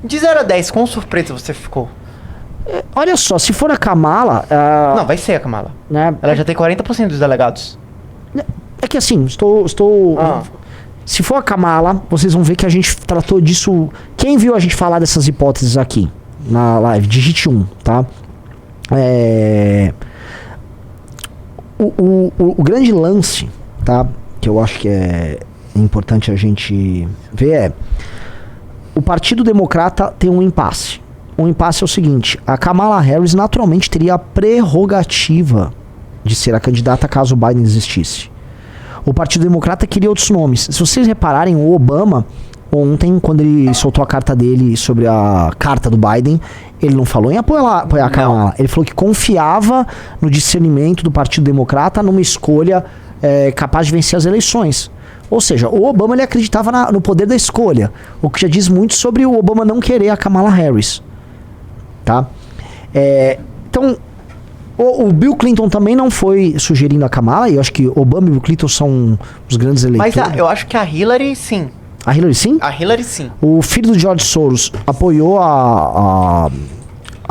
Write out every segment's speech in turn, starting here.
De 0 a 10, quão surpreso você ficou? Olha só, se for a Kamala... Não, vai ser a Kamala. Né? Ela já tem 40% dos delegados. É que assim, se for a Kamala, vocês vão ver que a gente tratou disso... Quem viu a gente falar dessas hipóteses aqui na live? Digite 1, tá? O grande lance, tá? Que eu acho que é importante a gente ver o Partido Democrata tem um impasse. O impasse é o seguinte: a Kamala Harris naturalmente teria a prerrogativa de ser a candidata caso o Biden existisse. O Partido Democrata queria outros nomes. Se vocês repararem, o Obama, ontem, quando ele soltou a carta dele sobre a carta do Biden, ele não falou em apoiar a Kamala. Ele falou que confiava no discernimento do Partido Democrata numa escolha capaz de vencer as eleições. Ou seja, o Obama ele acreditava no poder da escolha, o que já diz muito sobre o Obama não querer a Kamala Harris. Tá? Então, o Bill Clinton também não foi sugerindo a Kamala, e eu acho que Obama e Bill Clinton são os grandes eleitores. Mas eu acho que a Hillary, sim. A Hillary, sim? A Hillary, sim. O filho do George Soros apoiou a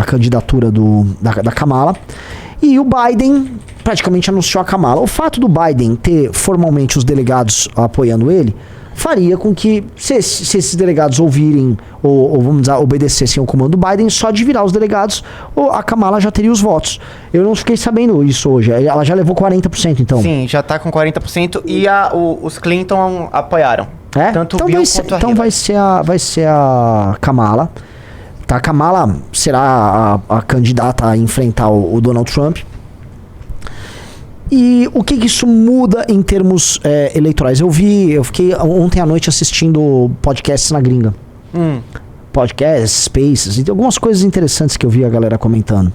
candidatura da Kamala, e o Biden praticamente anunciou a Kamala. O fato do Biden ter formalmente os delegados apoiando ele faria com que, se esses delegados ouvirem ou vamos dizer, obedecessem ao comando do Biden, só de virar os delegados, a Kamala já teria os votos. Eu não fiquei sabendo isso hoje. Ela já levou 40%, então. Sim, já tá com 40% e os Clinton apoiaram. Tanto então o Bill quanto a Hillary. vai ser a Kamala. Tá, a Kamala será a candidata a enfrentar o Donald Trump. E o que isso muda em termos eleitorais? Eu fiquei ontem à noite assistindo podcasts na gringa. Podcasts, Spaces, e algumas coisas interessantes que eu vi a galera comentando.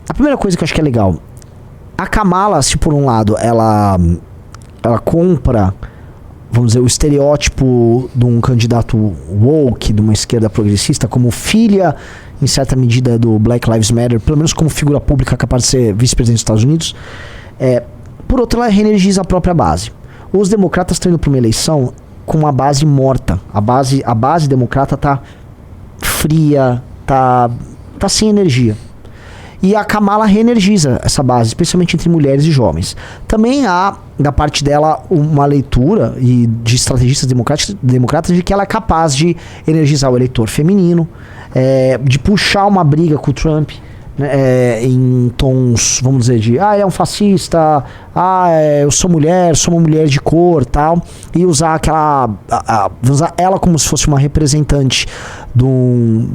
A primeira coisa que eu acho que é legal, a Kamala, se por um lado ela compra, vamos dizer, o estereótipo de um candidato woke, de uma esquerda progressista, como filha, em certa medida, do Black Lives Matter, pelo menos como figura pública capaz de ser vice-presidente dos Estados Unidos, por outro lado, ela reenergiza a própria base. Os democratas estão indo para uma eleição com uma base morta. A base democrata tá fria, tá sem energia. E a Kamala reenergiza essa base, especialmente entre mulheres e jovens. Também há, da parte dela, uma leitura de estrategistas democratas de que ela é capaz de energizar o eleitor feminino, de puxar uma briga com o Trump, né, em tons, vamos dizer, de ele é um fascista, eu sou uma mulher de cor, tal, e usar usar ela como se fosse uma representante de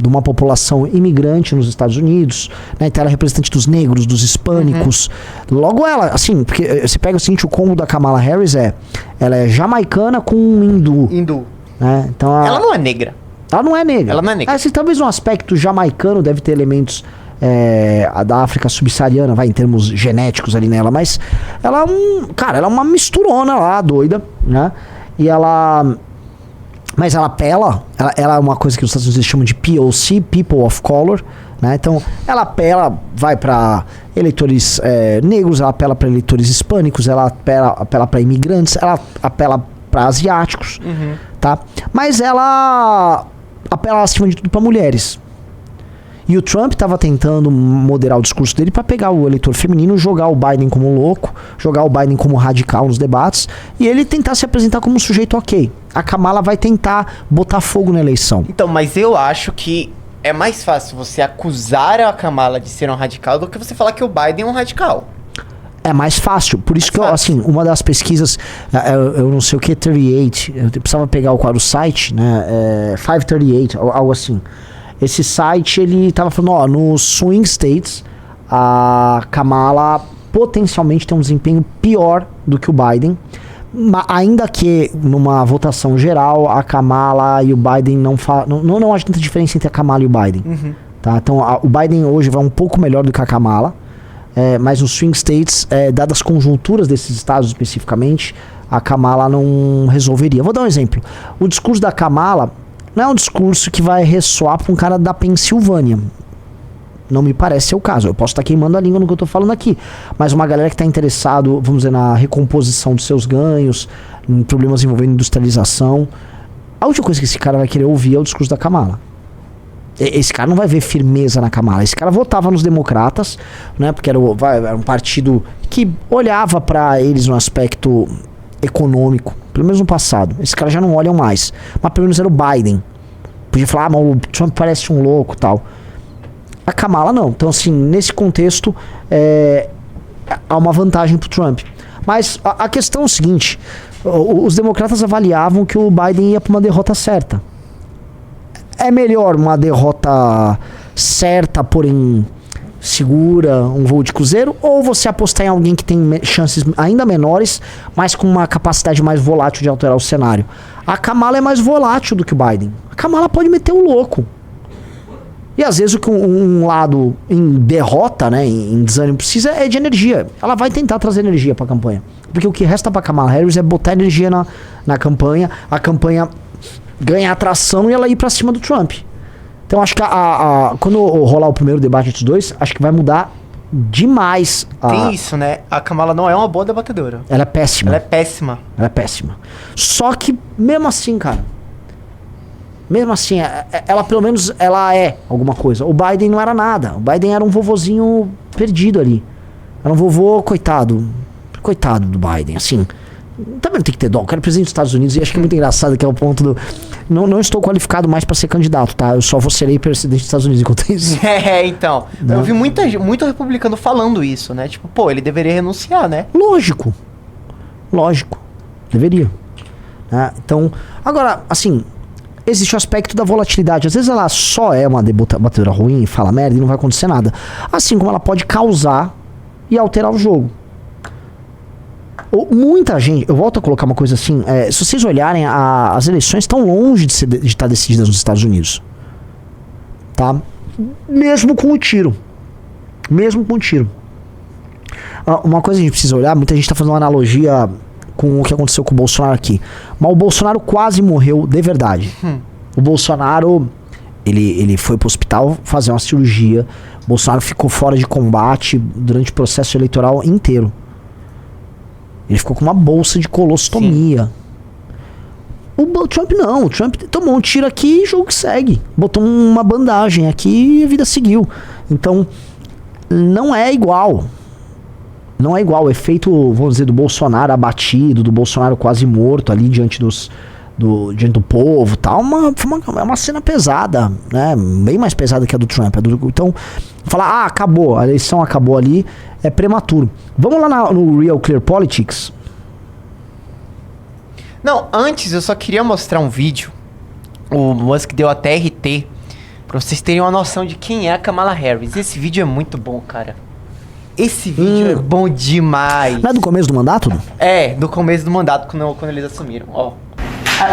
uma população imigrante nos Estados Unidos, né, então ela é representante dos negros, dos hispânicos. Logo ela, assim, porque você pega o seguinte, o combo da Kamala Harris ela é jamaicana com hindu. Né, então ela não é negra. Ela não é negra. Ela não é negra. Assim, talvez um aspecto jamaicano deve ter elementos da África subsaariana, em termos genéticos ali nela, mas ela é uma misturona lá, doida, né? Mas ela apela, ela é uma coisa que os Estados Unidos chamam de POC, People of Color, né? Então ela vai para eleitores negros, ela apela para eleitores hispânicos, ela apela para imigrantes, ela apela para asiáticos, tá? Mas ela apela acima de tudo para mulheres. E o Trump estava tentando moderar o discurso dele para pegar o eleitor feminino, jogar o Biden como louco, jogar o Biden como radical nos debates, e ele tentar se apresentar como um sujeito ok. A Kamala vai tentar botar fogo na eleição. Então, mas eu acho que é mais fácil você acusar a Kamala de ser um radical do que você falar que o Biden é um radical. É mais fácil, por isso que assim, uma das pesquisas, eu não sei o que, 38, eu precisava pegar o site, né, 538, algo assim. Esse site, ele tava falando, nos swing states, a Kamala potencialmente tem um desempenho pior do que o Biden, ainda que numa votação geral, a Kamala e o Biden não há tanta diferença entre a Kamala e o Biden. Tá? Então, o Biden hoje vai um pouco melhor do que a Kamala, mas nos swing states, dadas as conjunturas desses estados especificamente, a Kamala não resolveria. Vou dar um exemplo. O discurso da Kamala não é um discurso que vai ressoar para um cara da Pensilvânia. Não me parece ser o caso. Eu posso estar queimando a língua no que eu estou falando aqui. Mas uma galera que está interessado, vamos dizer, na recomposição dos seus ganhos, em problemas envolvendo industrialização, A última coisa que esse cara vai querer ouvir é o discurso da Kamala. Esse cara não vai ver firmeza na Kamala. Esse cara votava nos democratas, né? Porque era um partido que olhava pra eles no aspecto econômico, pelo menos no passado. Esse cara já não olham mais. Mas pelo menos era o Biden. Podia falar, mas o Trump parece um louco e tal. A Kamala não. Então, assim, nesse contexto, há uma vantagem pro Trump. Mas a questão é o seguinte: os democratas avaliavam que o Biden ia pra uma derrota certa. É melhor uma derrota certa, porém segura, um voo de cruzeiro, ou você apostar em alguém que tem chances ainda menores, mas com uma capacidade mais volátil de alterar o cenário? A Kamala é mais volátil do que o Biden. A Kamala pode meter o louco. E às vezes o que um lado em derrota, né, em desânimo precisa é de energia. Ela vai tentar trazer energia pra campanha. Porque o que resta pra Kamala Harris é botar energia na campanha, a campanha ganhar atração e ela ir pra cima do Trump. Então acho que quando rolar o primeiro debate entre os dois, acho que vai mudar demais. Tem isso, né? A Kamala não é uma boa debatedora. Ela é péssima. Ela é péssima. Ela é péssima. Só que, mesmo assim, cara, mesmo assim, ela pelo menos ela é alguma coisa. O Biden não era nada. O Biden era um vovozinho perdido ali. Era um vovô, coitado. Coitado do Biden, assim. Também não tem que ter dó. O cara é presidente dos Estados Unidos e acho que é muito engraçado que é o ponto do... Não estou qualificado mais pra ser candidato, tá? Eu só serei presidente dos Estados Unidos enquanto isso. Então. Não. Eu vi muito republicano falando isso, né? Tipo, pô, ele deveria renunciar, né? Lógico. Deveria. Né? Então, agora, assim, existe o aspecto da volatilidade. Às vezes ela só é uma batedora ruim, fala merda e não vai acontecer nada. Assim como ela pode causar e alterar o jogo. Muita gente, eu volto a colocar uma coisa assim, se vocês olharem, as eleições estão longe de estar decididas nos Estados Unidos. Tá? Mesmo com o tiro. Uma coisa que a gente precisa olhar, muita gente está fazendo uma analogia com o que aconteceu com o Bolsonaro aqui. Mas o Bolsonaro quase morreu de verdade. O Bolsonaro, ele foi pro hospital fazer uma cirurgia. O Bolsonaro ficou fora de combate durante o processo eleitoral inteiro. Ele ficou com uma bolsa de colostomia. O Trump não. O Trump tomou um tiro aqui e o jogo segue. Botou uma bandagem aqui e a vida seguiu. Então, não é igual. Não é igual. O efeito, vamos dizer, do Bolsonaro abatido, do Bolsonaro quase morto ali diante diante do povo e tal. É uma cena pesada, né? Bem mais pesada que a do Trump. Então, falar, acabou, a eleição acabou ali, é prematuro. Vamos lá no Real Clear Politics? Não, antes eu só queria mostrar um vídeo. O Musk deu até RT, pra vocês terem uma noção de quem é a Kamala Harris. Esse vídeo é muito bom, cara. Esse vídeo é bom demais. Não é do começo do mandato? É, do começo do mandato, quando eles assumiram, ó.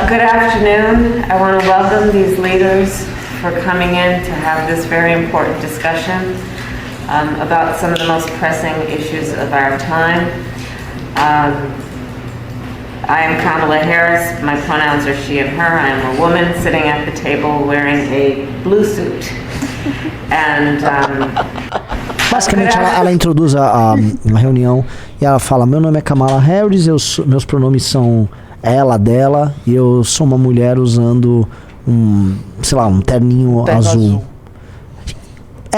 Good afternoon. I want to welcome these leaders for coming in to have this very important discussion about some of the most pressing issues of our time. I am Kamala Harris. My pronouns are she and her. I am a woman sitting at the table wearing a blue suit. And basicamente ela introduz a reunião e ela fala: meu nome é Kamala Harris, meus pronomes são ela, dela, e eu sou uma mulher usando um terninho azul.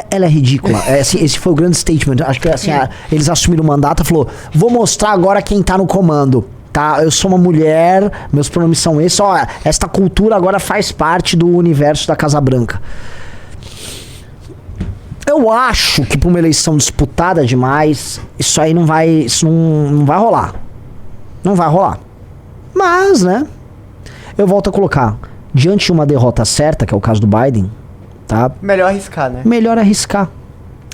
Ela é ridícula. Assim, esse foi o grande statement. Acho que assim, eles assumiram o mandato e falou: vou mostrar agora quem tá no comando. Tá? Eu sou uma mulher, meus pronomes são esses. Ó, esta cultura agora faz parte do universo da Casa Branca. Eu acho que pra uma eleição disputada demais, isso aí não vai rolar. Não vai rolar. Mas, né, eu volto a colocar, diante de uma derrota certa, que é o caso do Biden, tá? Melhor arriscar, né? Melhor arriscar.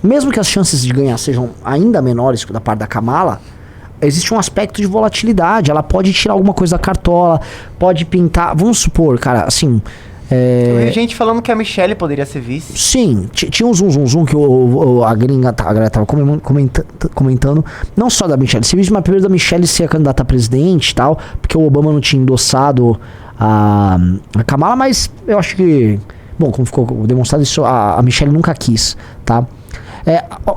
Mesmo que as chances de ganhar sejam ainda menores da parte da Kamala, existe um aspecto de volatilidade. Ela pode tirar alguma coisa da cartola, pode pintar. Vamos supor, cara, assim. Eu vi gente falando que a Michelle poderia ser vice. Sim, tinha um zoom que a galera tava comentando, não só da Michelle ser vice, mas primeiro da Michelle ser a candidata a presidente e tal, porque o Obama não tinha endossado a Kamala, mas eu acho que, bom, como ficou demonstrado isso, a Michelle nunca quis, tá?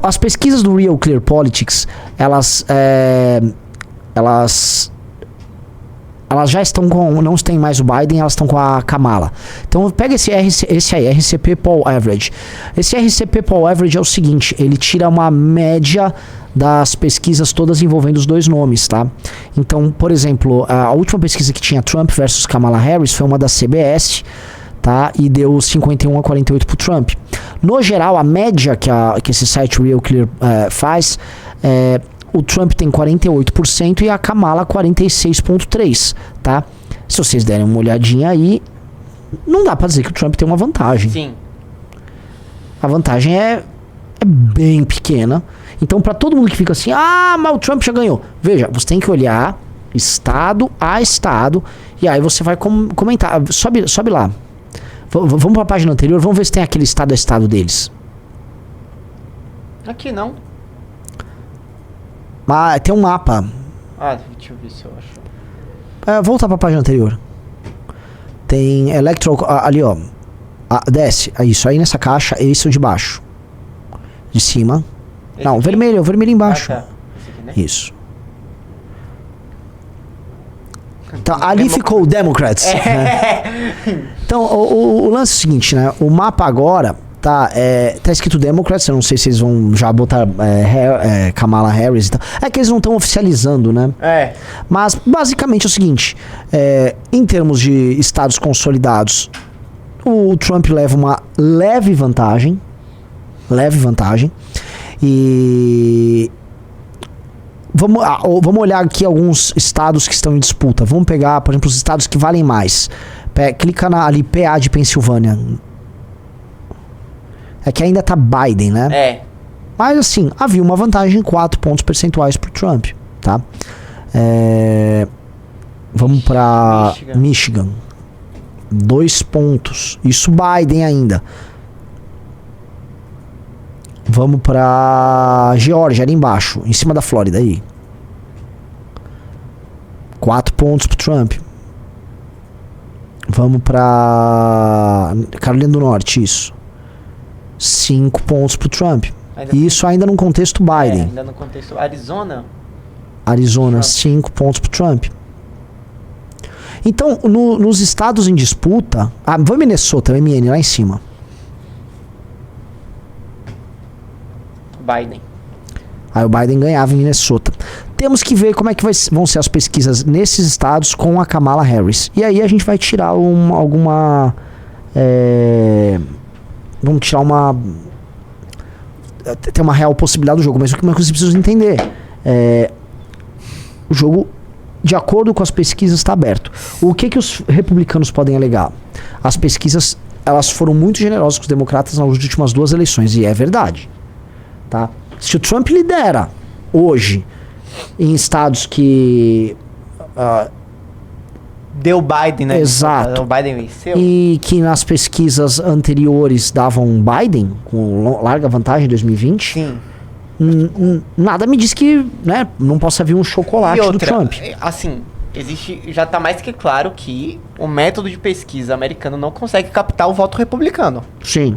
As pesquisas do Real Clear Politics, elas elas já estão com... Não tem mais o Biden, elas estão com a Kamala. Então pega esse aí, RCP Poll Average. Esse RCP Poll Average é o seguinte, ele tira uma média das pesquisas todas envolvendo os dois nomes, tá? Então, por exemplo, a última pesquisa que tinha Trump versus Kamala Harris foi uma da CBS, tá? E deu 51-48 pro Trump. No geral, a média que esse site Real Clear faz o Trump tem 48% e a Kamala 46,3%, tá? Se vocês derem uma olhadinha aí, não dá pra dizer que o Trump tem uma vantagem. Sim. A vantagem é bem pequena. Então, pra todo mundo que fica assim, mas o Trump já ganhou. Veja, você tem que olhar estado a estado e aí você vai comentar. Sobe lá. Vamos pra página anterior, vamos ver se tem aquele estado a estado deles. Aqui não. Tem um mapa. Deixa eu ver se eu acho. Volta pra página anterior. Tem electoral... ali, ó. Desce. Isso aí nessa caixa. Esse é o de baixo. De cima. Esse não, aqui? vermelho. O vermelho embaixo. Tá. Esse aqui, né? Isso. Então, ali ficou o Democrats. Né? Então, o lance é o seguinte, né? O mapa agora tá escrito Democrats. Eu não sei se eles vão já botar Kamala Harris e tal. É que eles não estão oficializando, né? Mas, basicamente, é o seguinte. Em termos de estados consolidados, o Trump leva uma leve vantagem. E... Vamos olhar aqui alguns estados que estão em disputa. Vamos pegar, por exemplo, os estados que valem mais. Clica ali, PA de Pensilvânia. É que ainda tá Biden, né? Mas assim, havia uma vantagem de 4 pontos percentuais pro Trump, tá? Vamos pra Michigan. 2 pontos. Isso Biden ainda. Vamos pra Geórgia, ali embaixo, em cima da Flórida aí. 4 pontos pro Trump. Vamos pra Carolina do Norte, isso. 5 pontos pro Trump. Isso ainda no contexto Biden. Ainda no contexto Arizona, 5 pontos pro Trump. Então, nos estados em disputa... Vamos Minnesota, o MN lá em cima. Biden. Aí o Biden ganhava em Minnesota. Temos que ver como é que vão ser as pesquisas nesses estados com a Kamala Harris. E aí a gente vai tirar alguma... vamos tirar uma... Tem uma real possibilidade do jogo. Mas o que vocês precisam entender o jogo, de acordo com as pesquisas, está aberto. O que os republicanos podem alegar? As pesquisas, elas foram muito generosas com os democratas nas últimas 2 eleições. E é verdade. Tá? Se o Trump lidera hoje em estados que deu Biden, né? Exato. O Biden venceu. E que nas pesquisas anteriores davam Biden com larga vantagem em 2020. Sim. Nada me diz que, né, não possa vir um chocolate do Trump. Assim, já tá mais que claro que o método de pesquisa americano não consegue captar o voto republicano. Sim.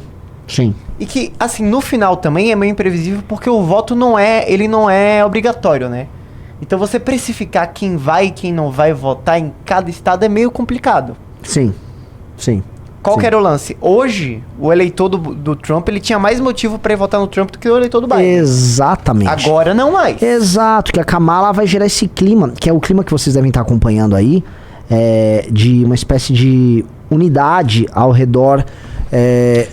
E que, assim, no final também é meio imprevisível porque o voto não é obrigatório, né? Então você precificar quem vai e quem não vai votar em cada estado é meio complicado. Sim. Qual que era o lance? Hoje, o eleitor do Trump, ele tinha mais motivo pra ir votar no Trump do que o eleitor do Biden. Exatamente. Agora não mais. Exato, que a Kamala vai gerar esse clima, que é o clima que vocês devem estar acompanhando aí, de uma espécie de unidade ao redor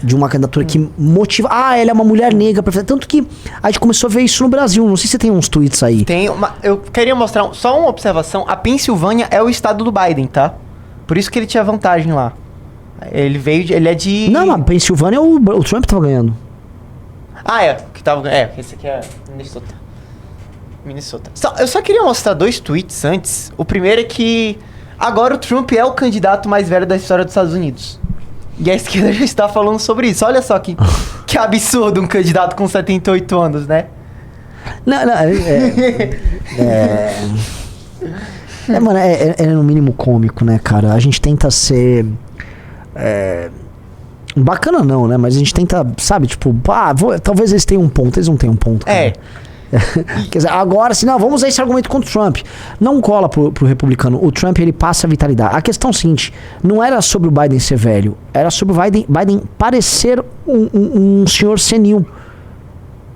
de uma candidatura que motiva... ela é uma mulher negra. Tanto que a gente começou a ver isso no Brasil. Não sei se você tem uns tweets aí. Eu queria mostrar só uma observação. A Pensilvânia é o estado do Biden, tá? Por isso que ele tinha vantagem lá. Ele é de... Não, a Pensilvânia o Trump tava ganhando. Esse aqui é Minnesota. Eu só queria mostrar 2 tweets antes. O primeiro é que agora o Trump é o candidato mais velho da história dos Estados Unidos. E a esquerda já está falando sobre isso. Olha só que absurdo um candidato com 78 anos, né? Mano, é no mínimo cômico, né, cara? A gente tenta ser... bacana não, né? Mas a gente tenta, sabe, tipo... talvez eles tenham um ponto. Eles não têm um ponto, cara. Quer dizer, agora, assim, não, vamos usar esse argumento contra o Trump. Não cola pro republicano. O Trump, ele passa a vitalidade. A questão é a seguinte, não era sobre o Biden ser velho, era sobre o Biden parecer um senhor senil.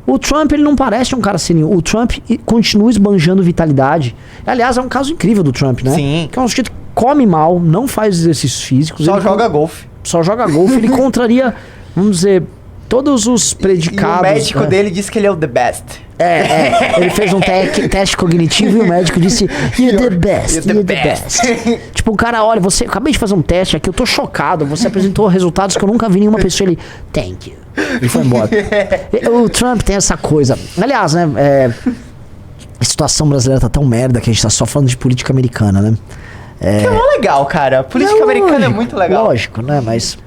O Trump, ele não parece um cara senil. O Trump continua esbanjando vitalidade. Aliás, é um caso incrível do Trump, né? Sim. Que é um sujeito que come mal, não faz exercícios físicos. Só joga golfe. Só joga golfe. Ele contraria, vamos dizer, todos os predicados. E o médico dele disse que ele é o the best. Ele fez um teste cognitivo e o médico disse you're the best, you're the best. Tipo, o cara, olha, eu acabei de fazer um teste aqui, eu tô chocado, você apresentou resultados que eu nunca vi nenhuma pessoa, ele, thank you, e foi embora. O Trump tem essa coisa, aliás, né, a situação brasileira tá tão merda que a gente tá só falando de política americana, né. Que é mó legal, cara, política americana é muito legal. Lógico, né, mas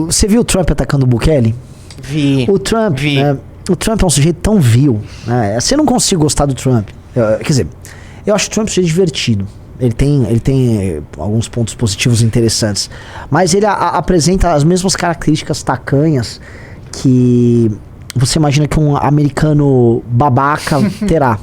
você viu o Trump atacando o Bukele? Vi. O Trump, né, o Trump é um sujeito tão vil, né? Você não consigo gostar do Trump. Quer dizer, eu acho o Trump um sujeito divertido. Ele tem alguns pontos positivos interessantes. Mas ele apresenta as mesmas características tacanhas que você imagina que um americano babaca terá.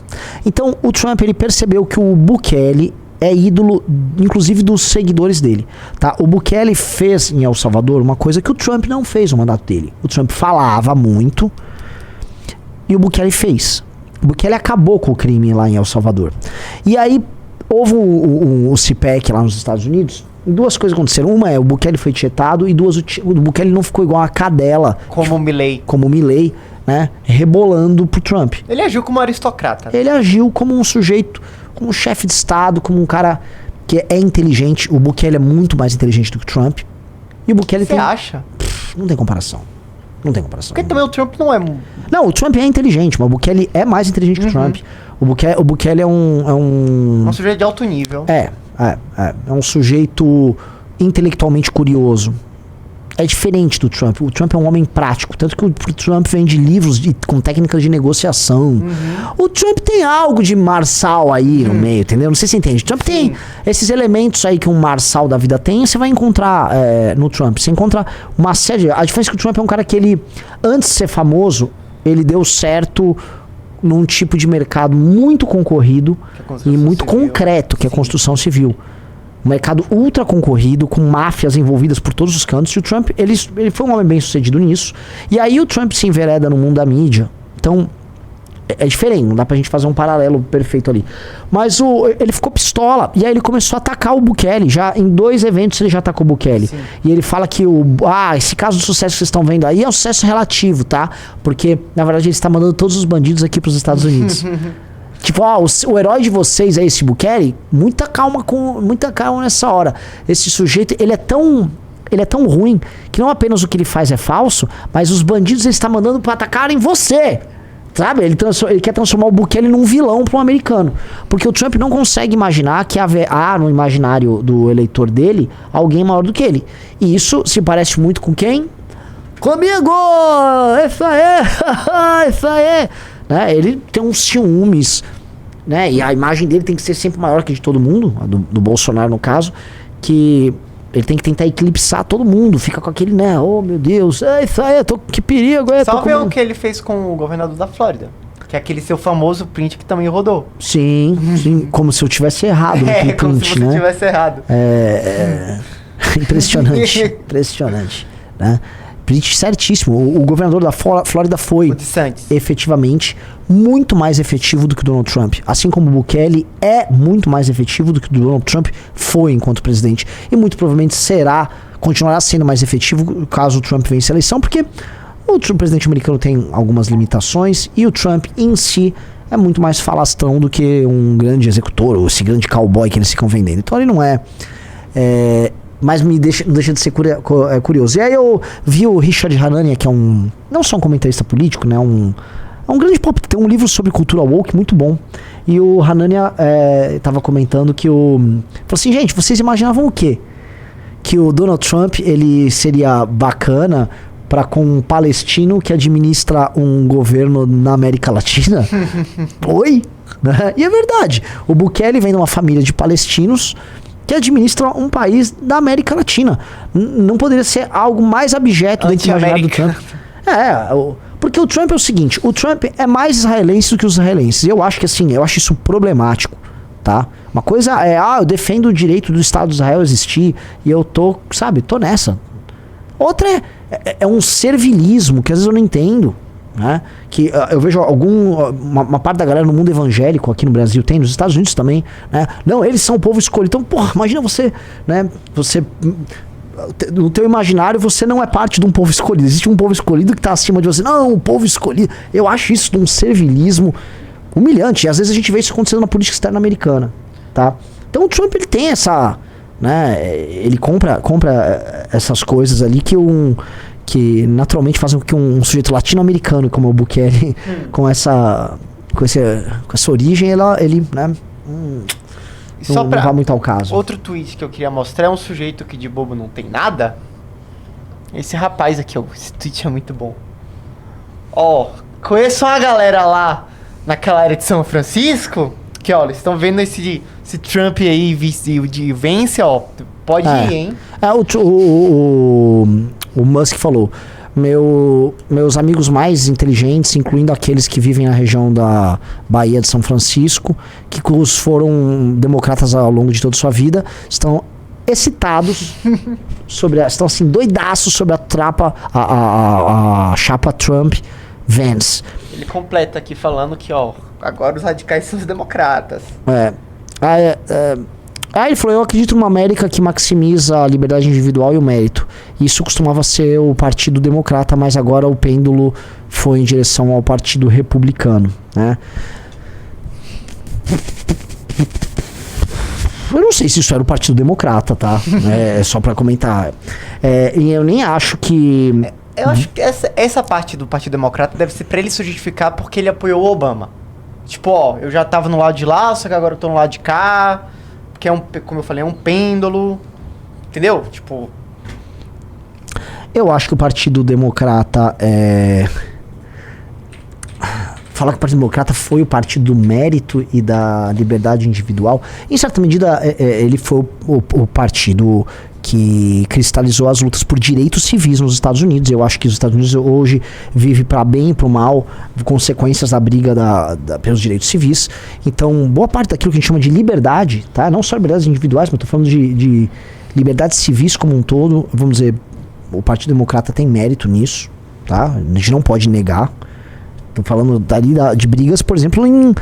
Então, o Trump, ele percebeu que o Bukele é ídolo, inclusive, dos seguidores dele, tá? O Bukele fez em El Salvador uma coisa que o Trump não fez no mandato dele. O Trump falava muito e o Bukele fez. O Bukele acabou com o crime lá em El Salvador. E aí houve o CPEC lá nos Estados Unidos. E duas coisas aconteceram. Uma é o Bukele foi tietado e duas, o Bukele não ficou igual a cadela. Como o Milley. Como o Milley, né? Rebolando pro Trump. Ele agiu como um aristocrata. Ele agiu como um sujeito, como um chefe de estado, como um cara que é inteligente. O Bukele é muito mais inteligente do que o Trump. E o Bukele Você acha? Não tem comparação. Não tem comparação. Porque também o Trump não é... Não, o Trump é inteligente, mas o Bukele é mais inteligente que o Trump. O Bukele é um sujeito de alto nível. É um sujeito intelectualmente curioso. É diferente do Trump. O Trump é um homem prático. Tanto que o Trump vende livros com técnicas de negociação. O Trump tem algo de marçal aí no meio, entendeu? Não sei se você entende. O Trump tem esses elementos aí que um marçal da vida tem. Você vai encontrar no Trump. Você encontra uma série... A diferença é que o Trump é um cara que ele, antes de ser famoso, ele deu certo num tipo de mercado muito concorrido e muito concreto, que é a construção civil. Um mercado ultra concorrido, com máfias envolvidas por todos os cantos. E o Trump, ele foi um homem bem sucedido nisso. E aí o Trump se envereda no mundo da mídia. Então, é diferente, não dá pra gente fazer um paralelo perfeito ali. Mas ele ficou pistola. E aí ele começou a atacar o Bukele. Já em 2 eventos ele já atacou o Bukele. Sim. E ele fala que esse caso de sucesso que vocês estão vendo aí é um sucesso relativo, tá? Porque, na verdade, ele está mandando todos os bandidos aqui pros Estados Unidos. Tipo, o herói de vocês é esse Bukele? Muita calma nessa hora. Esse sujeito, ele é tão ruim que não apenas o que ele faz é falso, mas os bandidos ele está mandando para atacarem você. Sabe? Ele quer transformar o Bukele num vilão para um americano. Porque o Trump não consegue imaginar que há no imaginário do eleitor dele alguém maior do que ele. E isso se parece muito com quem? Comigo! Isso aí! Isso aí! Né? Ele tem uns ciúmes, né? E a imagem dele tem que ser sempre maior que de todo mundo, do Bolsonaro no caso, que ele tem que tentar eclipsar todo mundo, fica com aquele, né? Oh, meu Deus, isso aí, que perigo, Só ver o que ele fez com o governador da Flórida, que é aquele seu famoso print que também rodou. Sim, como se eu tivesse errado naquele como print, se você tivesse errado. Impressionante, né? Print certíssimo. O governador da Flórida foi efetivamente muito mais efetivo do que o Donald Trump. Assim como o Bukele é muito mais efetivo do que o Donald Trump foi enquanto presidente. E muito provavelmente continuará sendo mais efetivo caso o Trump vença a eleição, porque o presidente americano tem algumas limitações e o Trump em si é muito mais falastrão do que um grande executor ou esse grande cowboy que eles ficam vendendo. Então ele não é mas não deixa de ser curioso. E aí eu vi o Richard Hanania, que é não só um comentarista político, né? É um grande pop, tem um livro sobre cultura woke muito bom. E o Hanania tava comentando que falou assim, gente, vocês imaginavam o quê? Que o Donald Trump, ele seria bacana com um palestino que administra um governo na América Latina? Oi? Né? E é verdade. O Bukele vem de uma família de palestinos que administra um país da América Latina. Não poderia ser algo mais abjeto dentro do imaginário do Trump. Porque o Trump é o seguinte, o Trump é mais israelense do que os israelenses. Eu acho que assim, eu acho isso problemático, tá? Uma coisa é, eu defendo o direito do Estado de Israel existir e eu tô nessa. Outra é um servilismo que às vezes eu não entendo, né? Que eu vejo uma parte da galera no mundo evangélico aqui no Brasil, tem nos Estados Unidos também, né? Não, eles são o povo escolhido. Então, porra, imagina você, né? No teu imaginário você não é parte de um povo escolhido. Existe um povo escolhido que tá acima de você. Não, o povo escolhido. Eu acho isso de um servilismo humilhante. E às vezes a gente vê isso acontecendo na política externa americana, tá? Então o Trump, ele tem essa, né? Ele compra essas coisas ali que naturalmente fazem com que um sujeito latino-americano como o Bukele com essa origem, ele né? Não vai muito ao caso. Outro tweet que eu queria mostrar é um sujeito que de bobo não tem nada. Esse rapaz aqui, ó. Esse tweet é muito bom. Ó, conheço uma galera lá naquela área de São Francisco. Que, ó, eles estão vendo esse Trump aí de vence, ó. Pode ir, hein? O Musk falou. Meus amigos mais inteligentes, incluindo aqueles que vivem na região da Baía de São Francisco, que foram democratas ao longo de toda a sua vida, estão excitados estão assim, doidaços sobre a chapa Trump-Vance. Ele completa aqui falando que, ó, agora os radicais são os democratas. Aí ele falou, eu acredito numa América que maximiza a liberdade individual e o mérito. Isso costumava ser o Partido Democrata, mas agora o pêndulo foi em direção ao Partido Republicano, né? Eu não sei se isso era o Partido Democrata, tá? É só pra comentar. E eu nem acho que... Eu acho que essa parte do Partido Democrata deve ser pra ele se justificar porque ele apoiou o Obama. Tipo, ó, eu já tava no lado de lá, só que agora eu tô no lado de cá... Que como eu falei, é um pêndulo. Entendeu? Tipo... Eu acho que o Partido Democrata falar que o Partido Democrata foi o partido do mérito e da liberdade individual, em certa medida ele foi o partido que cristalizou as lutas por direitos civis nos Estados Unidos. Eu acho que os Estados Unidos hoje vive para bem e para o mal, consequências da briga pelos direitos civis. Então, boa parte daquilo que a gente chama de liberdade, tá? Não só liberdades individuais, mas estou falando de liberdades civis como um todo. Vamos dizer, o Partido Democrata tem mérito nisso, tá? A gente não pode negar. Estou falando dali de brigas, por exemplo, em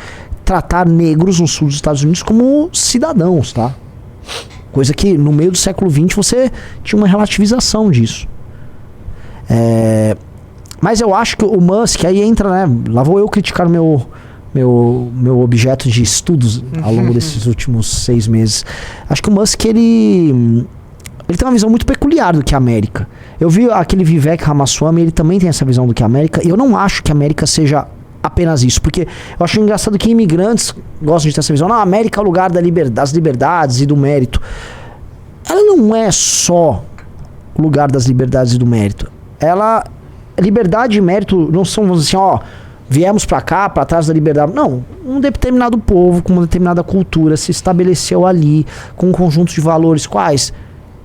tratar negros no sul dos Estados Unidos como cidadãos, tá? Coisa que no meio do século XX você tinha uma relativização disso. Mas eu acho que o Musk, aí entra, né? Lá vou eu criticar meu objeto de estudos ao longo desses últimos 6 meses. Acho que o Musk, ele tem uma visão muito peculiar do que é a América. Eu vi aquele Vivek Ramaswamy, ele também tem essa visão do que é a América, e eu não acho que a América seja apenas isso, porque eu acho engraçado que imigrantes gostam de ter essa visão. Não, a América é o lugar das liberdades e do mérito. Ela não é só o lugar das liberdades e do mérito. Liberdade e mérito não são, vamos dizer assim, ó, viemos pra cá, pra trás da liberdade. Não, um determinado povo com uma determinada cultura se estabeleceu ali com um conjunto de valores. Quais?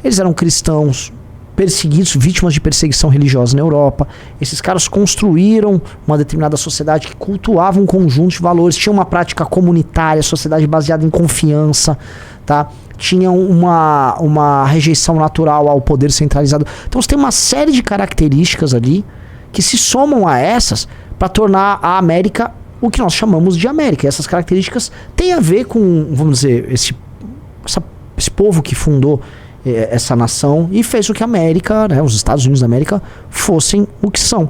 Eles eram cristãos, perseguidos, vítimas de perseguição religiosa na Europa. Esses caras construíram uma determinada sociedade que cultuava um conjunto de valores, tinha uma prática comunitária, sociedade baseada em confiança, tá? Tinha uma rejeição natural ao poder centralizado. Então você tem uma série de características ali que se somam a essas para tornar a América o que nós chamamos de América. E essas características têm a ver com, vamos dizer, esse povo que fundou essa nação e fez o que a América, né, os Estados Unidos da América, fossem o que são.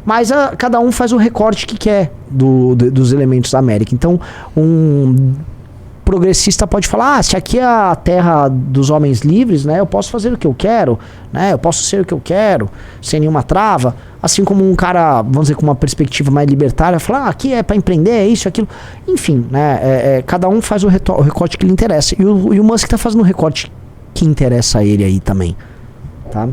Mas cada um faz o recorte que quer dos elementos da América. Então, um progressista pode falar, se aqui é a terra dos homens livres, né, eu posso fazer o que eu quero, né, eu posso ser o que eu quero, sem nenhuma trava. Assim como um cara, vamos dizer, com uma perspectiva mais libertária, fala, aqui é para empreender, é isso, aquilo. Enfim, né, cada um faz o recorte que lhe interessa. E o Musk está fazendo o recorte que interessa a ele aí também, tá?